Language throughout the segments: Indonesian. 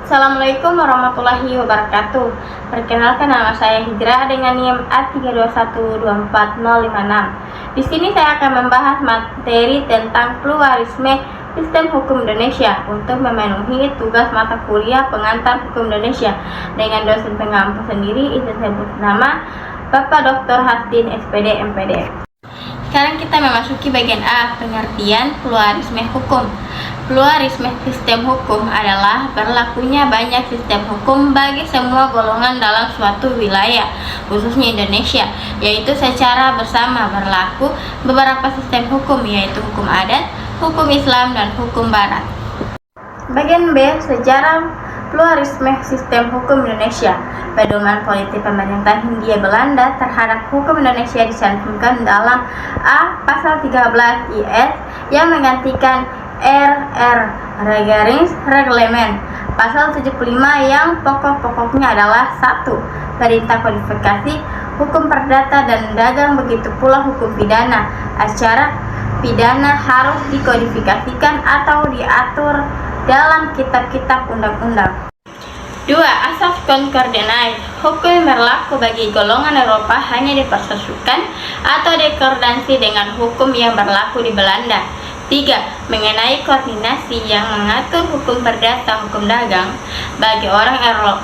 Assalamualaikum warahmatullahi wabarakatuh. Perkenalkan, nama saya Hijrah dengan NIM A321245056. Di sini saya akan membahas materi tentang pluralisme sistem hukum Indonesia untuk memenuhi tugas mata kuliah pengantar hukum Indonesia dengan dosen pengampu sendiri. Izin sebut nama Bapak Dr. Hasdin SPD MPD. Sekarang kita memasuki bagian A, pengertian pluralisme hukum. Pluralisme sistem hukum adalah berlakunya banyak sistem hukum bagi semua golongan dalam suatu wilayah, khususnya Indonesia, yaitu secara bersama berlaku beberapa sistem hukum, yaitu hukum adat, hukum Islam, dan hukum Barat. Bagian B, sejarah pluralisme sistem hukum Indonesia. Pedoman politik pemerintah Hindia Belanda terhadap hukum Indonesia dicantumkan dalam A. Pasal 13 IS yang menggantikan RR Reglement. Pasal 75 yang pokok-pokoknya adalah 1. Perintah kodifikasi hukum perdata dan dagang, begitu pula hukum pidana. Acara pidana harus dikodifikasikan atau diatur dalam kitab-kitab undang-undang. 2. Asas konkordansi. Hukum berlaku bagi golongan Eropa hanya dipersesuaikan atau dekordansi dengan hukum yang berlaku di Belanda. 3. Mengenai koordinasi yang mengatur hukum perdata, hukum dagang. Bagi orang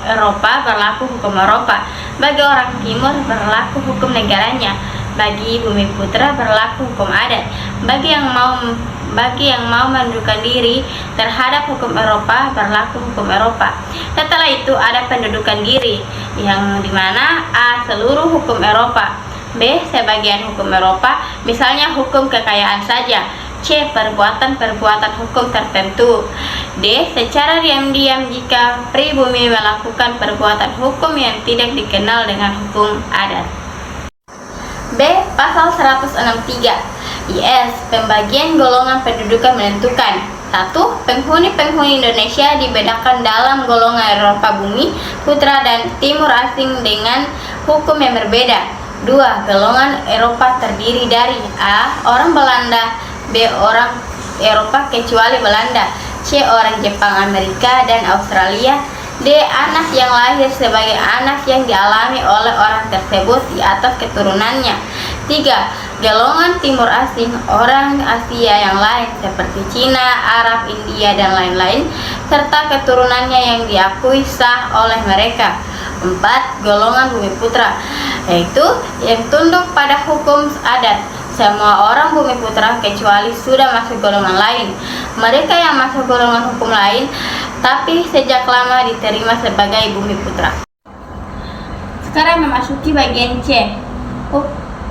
Eropa berlaku hukum Eropa. Bagi orang Timur berlaku hukum negaranya. Bagi Bumi Putra berlaku hukum adat. Bagi yang mau menundukkan diri terhadap hukum Eropa berlaku hukum Eropa. Setelah itu ada pendudukan diri, yang dimana A. Seluruh hukum Eropa, B. Sebagian hukum Eropa, misalnya hukum kekayaan saja, C. Perbuatan-perbuatan hukum tertentu, D. Secara diam-diam jika pribumi melakukan perbuatan hukum yang tidak dikenal dengan hukum adat. B. Pasal 163 IS. Pembagian golongan pendudukan menentukan 1. Penghuni-penghuni Indonesia dibedakan dalam golongan Eropa Bumi Putra dan Timur Asing dengan hukum yang berbeda. 2. Golongan Eropa terdiri dari A. Orang Belanda, B. Orang Eropa kecuali Belanda, C. Orang Jepang, Amerika, dan Australia, D. Anak yang lahir sebagai anak yang dialami oleh orang tersebut di atas keturunannya. 3. Golongan Timur Asing, orang Asia yang lain seperti Cina, Arab, India, dan lain-lain, serta keturunannya yang diakui sah oleh mereka. 4. Golongan Bumi Putra, yaitu yang tunduk pada hukum adat. Semua orang Bumi Putra kecuali sudah masuk golongan lain. Mereka yang masuk golongan hukum lain tapi sejak lama diterima sebagai Bumi Putra. Sekarang memasuki bagian C,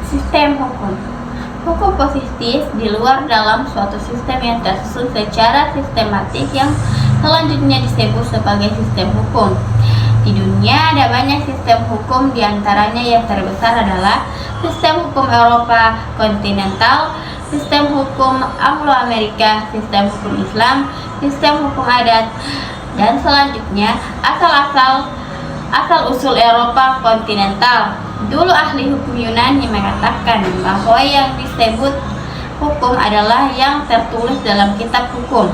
sistem hukum. Hukum positif di luar dalam suatu sistem yang tersusun secara sistematik yang selanjutnya disebut sebagai sistem hukum. Di dunia ada banyak sistem hukum, diantaranya yang terbesar adalah sistem hukum Eropa kontinental, sistem hukum Anglo-Amerika, sistem hukum Islam, sistem hukum adat, dan selanjutnya asal-usul Eropa kontinental. Dulu ahli hukum Yunani mengatakan bahwa yang disebut hukum adalah yang tertulis dalam kitab hukum,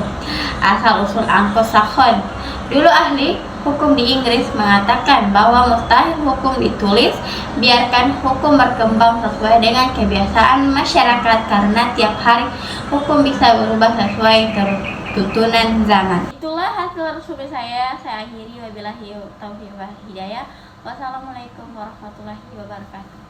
asal-usul Anglo-Saxon. Dulu ahli hukum di Inggris mengatakan bahwa mustahil hukum ditulis, biarkan hukum berkembang sesuai dengan kebiasaan masyarakat karena tiap hari hukum bisa berubah sesuai tuntunan zaman. Itulah hasil resume saya akhiri, wabillahi taufiq wal hidayah. Wassalamualaikum warahmatullahi wabarakatuh.